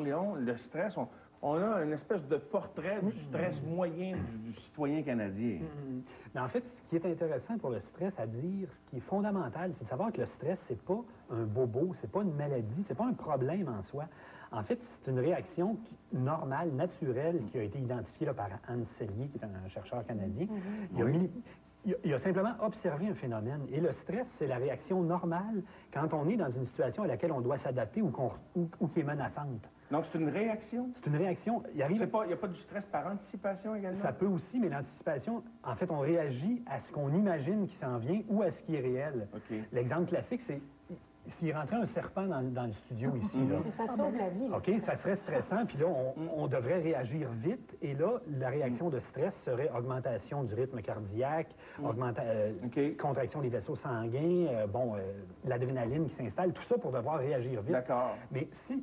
Léon, le stress, on a une espèce de portrait du stress moyen du citoyen canadien. Mais en fait, ce qui est intéressant pour le stress à dire, ce qui est fondamental, c'est de savoir que le stress, c'est pas un bobo, c'est pas une maladie, c'est pas un problème en soi. En fait, c'est une réaction normale, naturelle, qui a été identifiée là, par Hans Selye, qui est un chercheur canadien. Il a simplement observé un phénomène. Et le stress, c'est la réaction normale quand on est dans une situation à laquelle on doit s'adapter ou qui est menaçante. Donc, c'est une réaction? C'est une réaction. Il n'y a pas du stress par anticipation également? Ça peut aussi, mais l'anticipation, en fait, on réagit à ce qu'on imagine qui s'en vient ou à ce qui est réel. Okay. L'exemple classique, c'est s'il rentrait un serpent dans le studio ici, là. Ça sauve la vie. OK, ça serait stressant, puis là, on devrait réagir vite, et là, la réaction de stress serait augmentation du rythme cardiaque, contraction des vaisseaux sanguins, l'adrénaline qui s'installe, tout ça pour devoir réagir vite. D'accord. Mais si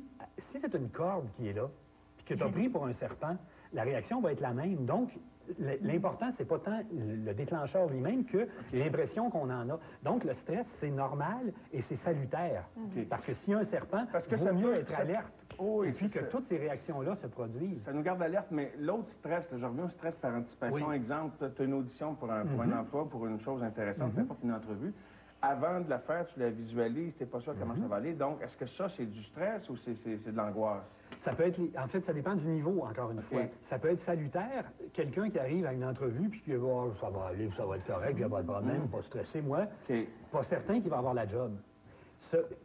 c'est une corde qui est là, puis que tu as pris pour un serpent, la réaction va être la même. Donc, l'important, c'est pas tant le déclencheur lui-même que l'impression qu'on en a. Donc, le stress, c'est normal et c'est salutaire. Parce que s'il y a un serpent, il vaut mieux être alerte. Et puis que toutes ces réactions-là se produisent. Ça nous garde alerte, mais l'autre stress, je reviens au stress par anticipation. Exemple, tu as une audition pour un emploi, pour une chose intéressante, n'importe une entrevue. Avant de la faire, tu la visualises, tu n'es pas sûr comment ça va aller. Donc, est-ce que ça, c'est du stress ou c'est de l'angoisse? Ça peut être, en fait, ça dépend du niveau, encore une fois. Ça peut être salutaire. Quelqu'un qui arrive à une entrevue puis qui va voir, ça va aller, ça va être correct, il n'y a pas de problème, pas stressé, moi. Pas certain qu'il va avoir la job.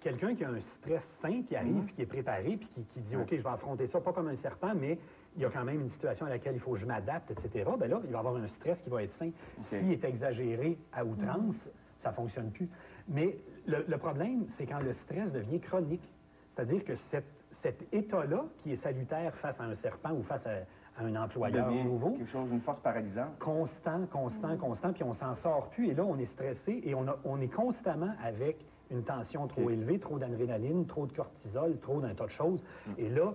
Quelqu'un qui a un stress sain, qui arrive, puis qui est préparé, puis qui dit, OK, je vais affronter ça, pas comme un serpent, mais il y a quand même une situation à laquelle il faut que je m'adapte, etc. Bien là, il va avoir un stress qui va être sain. S'il est exagéré à outrance, ça ne fonctionne plus. Mais le problème, c'est quand le stress devient chronique. C'est-à-dire que cet état-là, qui est salutaire face à un serpent ou face à un employeur nouveau... quelque chose, une force paralysante. Constant, puis on s'en sort plus. Et là, on est stressé et on est constamment avec une tension trop élevée, trop d'adrénaline, trop de cortisol, trop d'un tas de choses. Et là,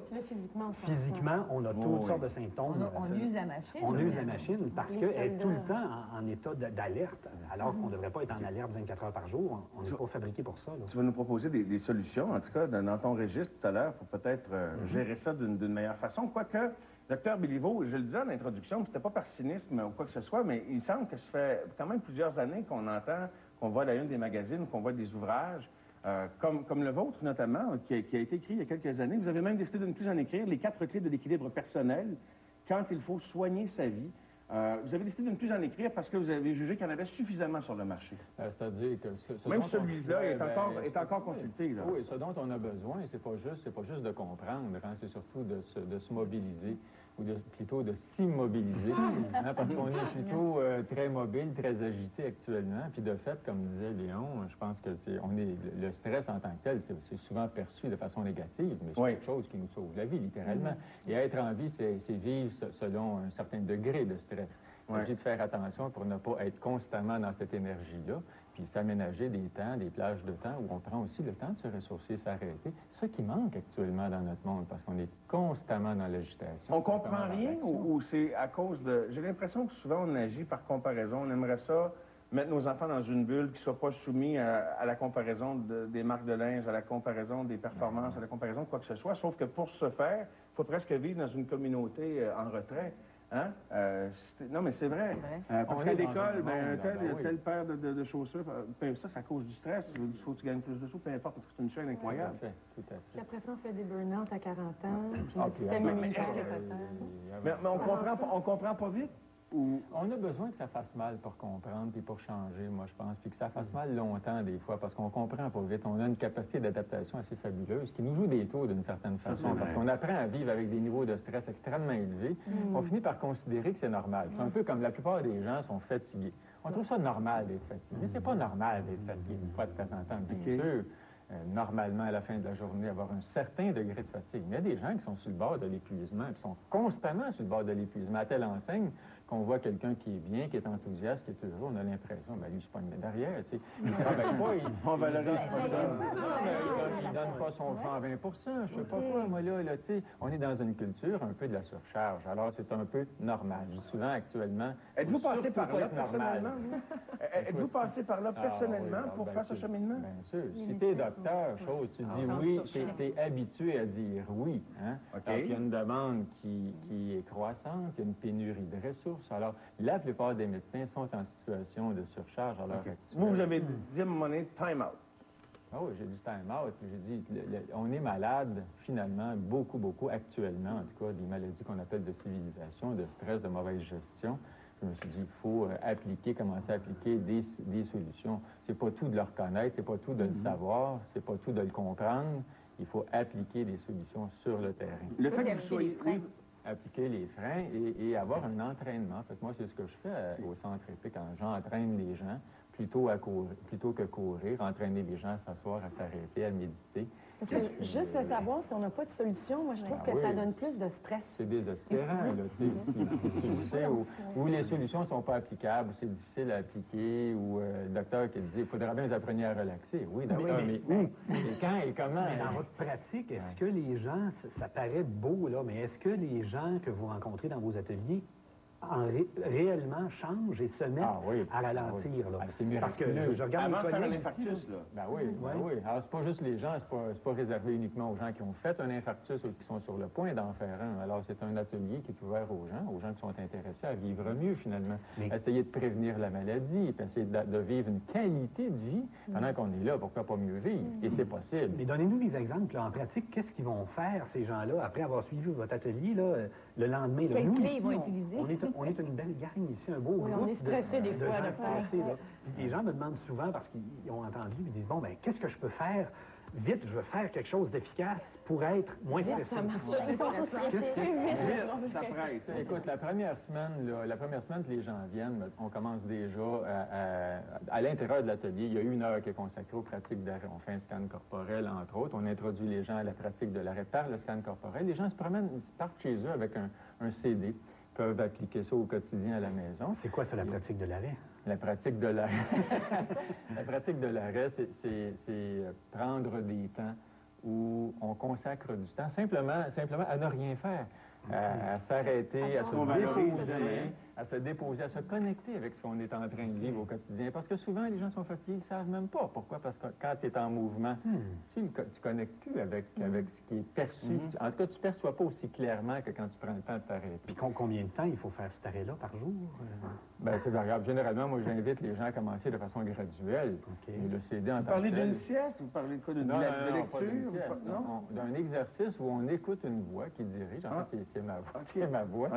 physiquement, on a toutes sortes de symptômes. On use la machine. On use la machine parce qu'elle est tout le temps en état d'alerte, alors qu'on ne devrait pas être en alerte 24 heures par jour. On n'est pas fabriqué pour ça. Là. Tu vas nous proposer des solutions, en tout cas, dans ton registre tout à l'heure, pour peut-être gérer ça d'une meilleure façon. Quoique, Dr Béliveau, je le disais en introduction, c'était pas par cynisme ou quoi que ce soit, mais il semble que ça fait quand même plusieurs années qu'on entend, qu'on voit dans une des magazines, qu'on voit des ouvrages, comme le vôtre notamment, qui a été écrit il y a quelques années. Vous avez même décidé de ne plus en écrire, les 4 clés de l'équilibre personnel, quand il faut soigner sa vie. Vous avez décidé de ne plus en écrire parce que vous avez jugé qu'il y en avait suffisamment sur le marché. C'est-à-dire que... Même celui-là est encore consulté. Là. Oui, ce dont on a besoin, c'est pas juste de comprendre, hein, c'est surtout de se mobiliser, ou plutôt de s'immobiliser, hein, parce qu'on est plutôt très mobile, très agité actuellement. Puis de fait, comme disait Léon, je pense que le stress en tant que tel, c'est souvent perçu de façon négative, mais c'est quelque chose qui nous sauve la vie, littéralement. Et être en vie, c'est vivre selon un certain degré de stress. Il s'agit de faire attention pour ne pas être constamment dans cette énergie-là, puis s'aménager des temps, des plages de temps où on prend aussi le temps de se ressourcer, s'arrêter. C'est ça qui manque actuellement dans notre monde, parce qu'on est constamment dans l'agitation. On comprend rien ou c'est à cause de... J'ai l'impression que souvent on agit par comparaison. On aimerait ça, mettre nos enfants dans une bulle qui ne soit pas soumis à la comparaison des marques de linge, à la comparaison des performances, à la comparaison de quoi que ce soit. Sauf que pour ce faire, il faut presque vivre dans une communauté en retrait. Hein? Non, mais c'est vrai. Parce qu'à l'école, telle paire de chaussures, ça, ça cause du stress. Il faut que tu gagnes plus de sous, peu importe, c'est une chaîne incroyable. Puis après ça, on fait des burn-out à 40 ans, puis mais on comprend pas vite? On a besoin que ça fasse mal pour comprendre puis pour changer, moi, je pense, puis que ça fasse mal longtemps, des fois, parce qu'on comprend pas vite. On a une capacité d'adaptation assez fabuleuse qui nous joue des tours d'une certaine façon, parce qu'on apprend à vivre avec des niveaux de stress extrêmement élevés. On finit par considérer que c'est normal. C'est un peu comme la plupart des gens sont fatigués. On trouve ça normal d'être fatigué, mais c'est pas normal d'être fatigué une fois de temps en temps, bien sûr. Normalement, à la fin de la journée, avoir un certain degré de fatigue. Mais il y a des gens qui sont sur le bord de l'épuisement, qui sont constamment sur le bord de l'épuisement, à telle enseigne qu'on voit quelqu'un qui est bien, qui est enthousiaste, qui est heureux, on a l'impression, ben lui, c'est pas une derrière, tu sais. Il travaille pas, On valorise pas ça. il donne pas son 120 je sais pas quoi, moi, là, tu sais. On est dans une culture un peu de la surcharge, alors c'est un peu normal. Je dis souvent, actuellement... Êtes-vous passé par là, personnellement, vous? Êtes-vous passé par là, personnellement, pour faire ce cheminement? Bien sûr. Si t'es docteur, chose, tu dis oui, t'es habitué à dire oui, hein? Alors, il y a une demande qui est croissante, il y a une pénurie de ressources. Alors, la plupart des médecins sont en situation de surcharge à l'heure actuelle. Vous avez dit à un moment donné, time out. Ah oui, j'ai dit time out. J'ai dit, on est malade, finalement, beaucoup, actuellement, en tout cas, des maladies qu'on appelle de civilisation, de stress, de mauvaise gestion. Je me suis dit, il faut commencer à appliquer des solutions. C'est pas tout de le reconnaître, c'est pas tout de le savoir, c'est pas tout de le comprendre. Il faut appliquer des solutions sur le terrain. Le fait que vous soyez... Appliquer les freins et avoir un entraînement. En fait, moi, c'est ce que je fais au Centre EPIC quand j'entraîne les gens, plutôt que courir, entraîner les gens à s'asseoir, à s'arrêter, à méditer. Parce que juste de savoir si on n'a pas de solution, moi, je trouve que ça donne plus de stress. C'est désespérant, là, tu sais, où les solutions ne sont pas applicables, c'est difficile à appliquer, ou le docteur qui dit, il faudrait bien que vous appreniez à relaxer. Oui, d'accord, mais où? Et quand et comment? Mais dans votre pratique, est-ce que les gens, ça paraît beau, là, mais est-ce que les gens que vous rencontrez dans vos ateliers réellement changent et se mettent à ralentir, là? C'est miraculeux. Parce que je regarde Avant de mes faire un collègues infarctus, là. Ben oui. Alors, c'est pas juste les gens, c'est pas réservé uniquement aux gens qui ont fait un infarctus ou qui sont sur le point d'en faire un. Alors, c'est un atelier qui est ouvert aux gens qui sont intéressés à vivre mieux, finalement. Essayer de prévenir la maladie, puis essayer de vivre une qualité de vie pendant qu'on est là. Pourquoi pas mieux vivre? Et c'est possible. Mais donnez-nous des exemples, là, en pratique. Qu'est-ce qu'ils vont faire, ces gens-là, après avoir suivi votre atelier, là, le lendemain? Là, Quelles nous, clés ici, ils vont utiliser? on est une belle gang ici, un beau groupe. On est stressés des fois gens de faire. stressés, là. Les gens me demandent souvent, parce qu'ils ont entendu, ils disent, bon, ben qu'est-ce que je peux faire? Vite, je veux faire quelque chose d'efficace pour être moins stressé. Ça presse. Écoute, la première semaine que les gens viennent, on commence déjà à l'intérieur de l'atelier. Il y a 1 heure qui est consacrée aux pratiques d'arrêt. On fait un scan corporel, entre autres. On introduit les gens à la pratique de l'arrêt par le scan corporel. Les gens se promènent, ils partent chez eux avec un CD. Ils peuvent appliquer ça au quotidien à la maison. C'est quoi ça, la pratique de l'arrêt? La pratique de l'arrêt. La pratique de l'arrêt, c'est prendre des temps où on consacre du temps simplement à ne rien faire, à s'arrêter, à se déposer, à se connecter avec ce qu'on est en train de vivre au quotidien. Parce que souvent, les gens sont fatigués, ils ne savent même pas. Pourquoi? Parce que quand tu es en mouvement, tu ne connectes plus avec ce qui est perçu. En tout cas, tu ne perçois pas aussi clairement que quand tu prends le temps de t'arrêter. Puis combien de temps il faut faire cet arrêt-là par jour? Bien, c'est variable. Généralement, moi, j'invite les gens à commencer de façon graduelle. Okay. Et le CD en Vous parlez d'une sieste? Vous parlez de quoi? De lecture? Non, d'un exercice où on écoute une voix qui dirige. En fait, c'est ma voix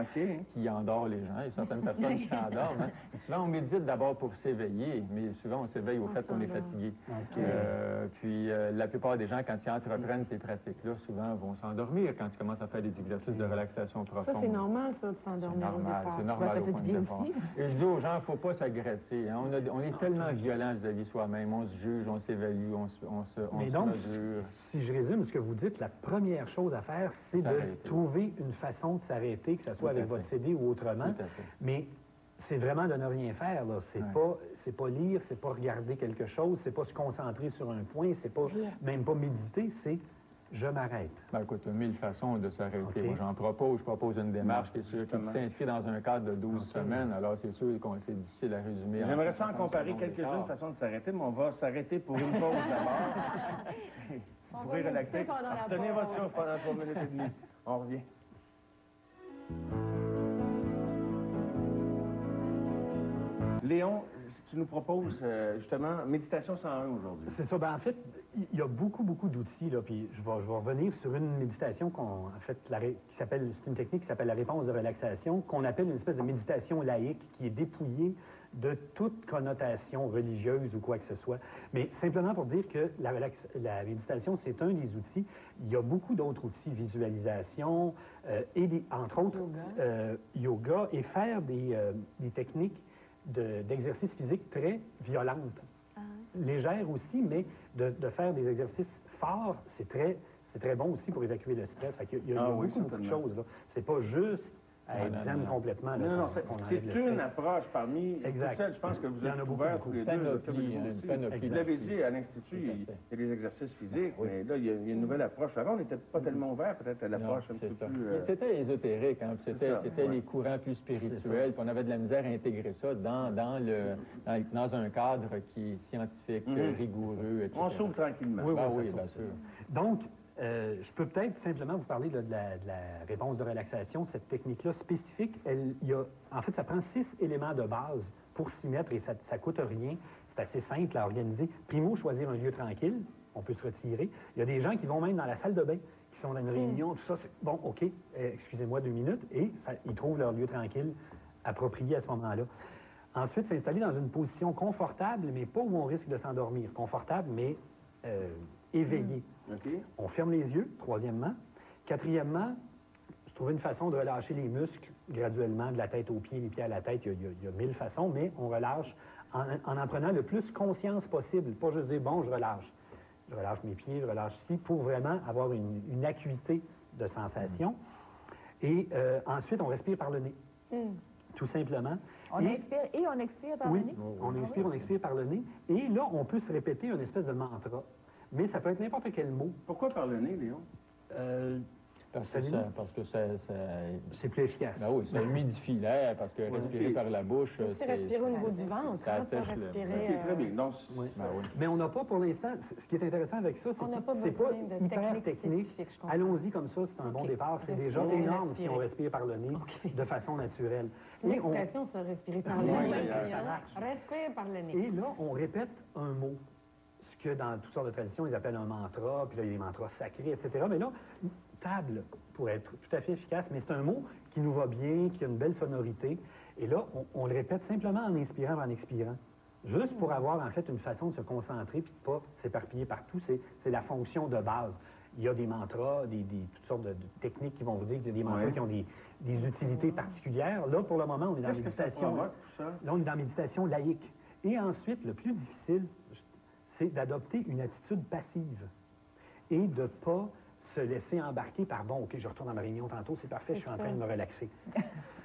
qui endort les gens. Il y a certaines personnes qui s'endorment. Hein. Souvent, on médite d'abord pour s'éveiller, mais souvent, on s'éveille au fait qu'on est fatigué. Puis, la plupart des gens, quand ils entreprennent ces pratiques-là, souvent, vont s'endormir quand ils commencent à faire des exercices de relaxation profonde. Ça, c'est normal, ça, de s'endormir au départ. C'est normal, ça fait du bien aussi. Et je dis aux gens, il ne faut pas s'agresser. Hein. On est tellement violent vis-à-vis soi-même. On se juge, on s'évalue, on se mesure. Si je résume ce que vous dites, la première chose à faire, c'est de trouver une façon de s'arrêter, que ce soit avec votre CD ou autrement. Mais c'est vraiment de ne rien faire, là. C'est pas lire, c'est pas regarder quelque chose, c'est pas se concentrer sur un point, c'est pas même pas méditer, c'est je m'arrête. Ben, écoute, il y a 1000 façons de s'arrêter. Moi, je propose une démarche qui s'inscrit dans un cadre de 12 semaines. Alors, c'est sûr que c'est difficile à résumer. J'aimerais ça en comparer quelques-unes façons de s'arrêter, mais on va s'arrêter pour une pause d'abord. Vous pourrez relaxer. Tenez votre souffle pendant 3 minutes et demie. On revient. Léon, tu nous proposes justement méditation 101 aujourd'hui. C'est ça. Ben, en fait, il y a beaucoup d'outils, là, puis je vais revenir sur une méditation c'est une technique qui s'appelle la réponse de relaxation, qu'on appelle une espèce de méditation laïque qui est dépouillée de toute connotation religieuse ou quoi que ce soit. Mais simplement pour dire que la méditation, c'est un des outils. Il y a beaucoup d'autres outils, visualisation, et entre autres, yoga, et faire des techniques d'exercices physiques très violentes. Légères aussi, mais de faire des exercices forts, c'est très bon aussi pour évacuer le stress. Il y a beaucoup de choses. C'est pas juste à être zen complètement. Là, non, c'est une approche parmi toutes celles. Je pense que vous êtes ouverts tous les deux. Vous l'avez dit, à l'Institut, il y a des exercices physiques, mais là, il y a une nouvelle approche. Avant, on n'était pas tellement ouvert peut-être à l'approche un petit peu plus... C'était ésotérique, hein, c'était les courants plus spirituels, puis on avait de la misère à intégrer ça dans un cadre qui est scientifique, rigoureux, etc. On s'ouvre tranquillement. Oui, bien sûr. Donc, je peux peut-être simplement vous parler de la réponse de relaxation. Cette technique-là spécifique, en fait, ça prend 6 éléments de base pour s'y mettre et ça ne coûte rien. C'est assez simple à organiser. Primo, choisir un lieu tranquille. On peut se retirer. Il y a des gens qui vont même dans la salle de bain, qui sont dans une réunion, tout ça. Bon, OK, excusez-moi 2 minutes, et ils trouvent leur lieu tranquille approprié à ce moment-là. Ensuite, s'installer dans une position confortable, mais pas où on risque de s'endormir. Confortable, mais éveillé. On ferme les yeux, troisièmement. Quatrièmement, je trouvais une façon de relâcher les muscles graduellement, de la tête aux pieds, les pieds à la tête. Il y a 1000 façons, mais on relâche en prenant le plus conscience possible. Pas juste dire, bon, je relâche. Je relâche mes pieds, je relâche ici, pour vraiment avoir une acuité de sensation. Et ensuite, on respire par le nez. Tout simplement. On inspire et on expire par le nez? Oui, on inspire, on expire par le nez. Et là, on peut se répéter une espèce de mantra. Mais ça peut être n'importe quel mot. Pourquoi par le nez, Léon? Parce que c'est plus efficace. Ben oui, ça humidifie l'air, parce que respirer par la bouche, c'est respirer au niveau du ventre. Ça assèche respirer. Très bien. Donc, Mais on n'a pas pour l'instant, ce qui est intéressant avec ça, c'est que c'est pas hyper technique. Allons-y comme ça, c'est un bon départ. C'est déjà énorme si on respire par le nez de façon naturelle. L'expression, ça, respirer par le nez. Respire par le nez. Et là, on répète un mot. Ce que dans toutes sortes de traditions, ils appellent un mantra, puis là, il y a des mantras sacrés, etc. Mais là, table, pour être tout à fait efficace, mais c'est un mot qui nous va bien, qui a une belle sonorité. Et là, on le répète simplement en inspirant et en expirant. Juste pour avoir, en fait, une façon de se concentrer puis de ne pas s'éparpiller partout. C'est la fonction de base. Il y a des mantras, toutes sortes de techniques qui vont vous dire qu'il y a des mantras qui ont des utilités particulières. Là, pour le moment, on est dans la méditation. Là, on est dans la méditation laïque. Et ensuite, le plus difficile, c'est d'adopter une attitude passive et de ne pas se laisser embarquer par, bon, OK, je retourne dans ma réunion tantôt, c'est parfait, je suis en train de me relaxer.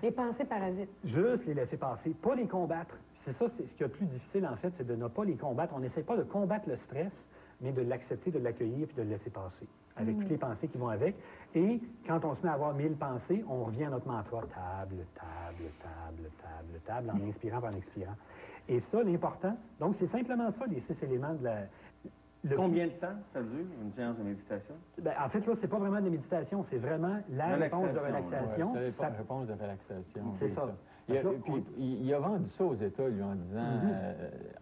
Les pensées parasites. Juste les laisser passer, pas les combattre. C'est ça, c'est ce qui est le plus difficile, en fait, c'est de ne pas les combattre. On n'essaie pas de combattre le stress, mais de l'accepter, de l'accueillir puis de le laisser passer, avec toutes les pensées qui vont avec. Et quand on se met à avoir 1000 pensées, on revient à notre mantra, table, table, table, table, table, en inspirant et en expirant. Et ça, l'important, donc c'est simplement ça, les 6 éléments de la... Combien de temps ça dure, une séance de méditation? Ben, en fait, là, c'est pas vraiment de méditation, c'est vraiment la réponse de relaxation. Ouais, c'est la réponse de relaxation. C'est ça. Il a vendu ça aux États, lui, en disant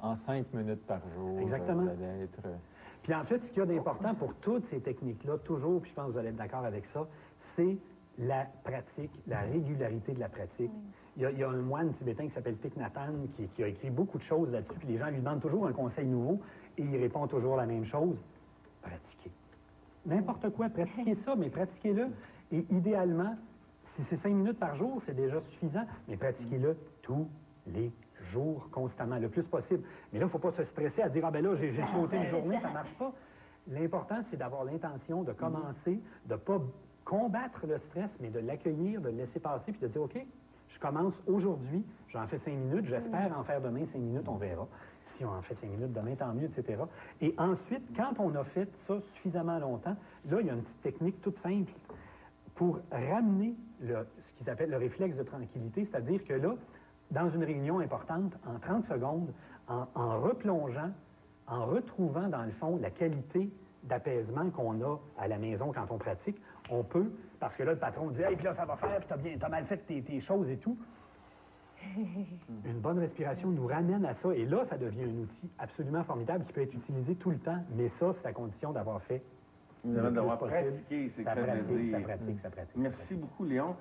en 5 minutes par jour. Exactement. Vous allez être... Puis en fait, ce qu'il y a d'important pour toutes ces techniques-là, toujours, puis je pense que vous allez être d'accord avec ça, c'est la pratique, la régularité de la pratique. Il y a un moine tibétain qui s'appelle Thich Nhat Hanh qui a écrit beaucoup de choses là-dessus, puis les gens lui demandent toujours un conseil nouveau, et il répond toujours la même chose. Pratiquez. N'importe quoi, pratiquez ça, mais pratiquez-le. Et idéalement, si c'est 5 minutes par jour, c'est déjà suffisant, mais pratiquez-le tous les jours, constamment, le plus possible. Mais là, il ne faut pas se stresser à dire, ah ben là, j'ai sauté une journée, ça ne marche pas. L'important, c'est d'avoir l'intention de commencer, de ne pas combattre le stress, mais de l'accueillir, de le laisser passer, puis de dire, OK, je commence aujourd'hui, j'en fais 5 minutes, j'espère en faire demain 5 minutes, on verra. Si on en fait 5 minutes demain, tant mieux, etc. Et ensuite, quand on a fait ça suffisamment longtemps, là, il y a une petite technique toute simple pour ramener ce qu'ils appellent le réflexe de tranquillité, c'est-à-dire que là, dans une réunion importante, en 30 secondes, en replongeant, en retrouvant, dans le fond, la qualité d'apaisement qu'on a à la maison quand on pratique, on peut, parce que là, le patron dit « Hey, puis là, ça va faire, puis t'as mal fait tes choses et tout », une bonne respiration nous ramène à ça. Et là, ça devient un outil absolument formidable qui peut être utilisé tout le temps. Mais ça, c'est à condition d'avoir fait. D'avoir pratiqué, c'est ça pratique. Merci beaucoup, Léon.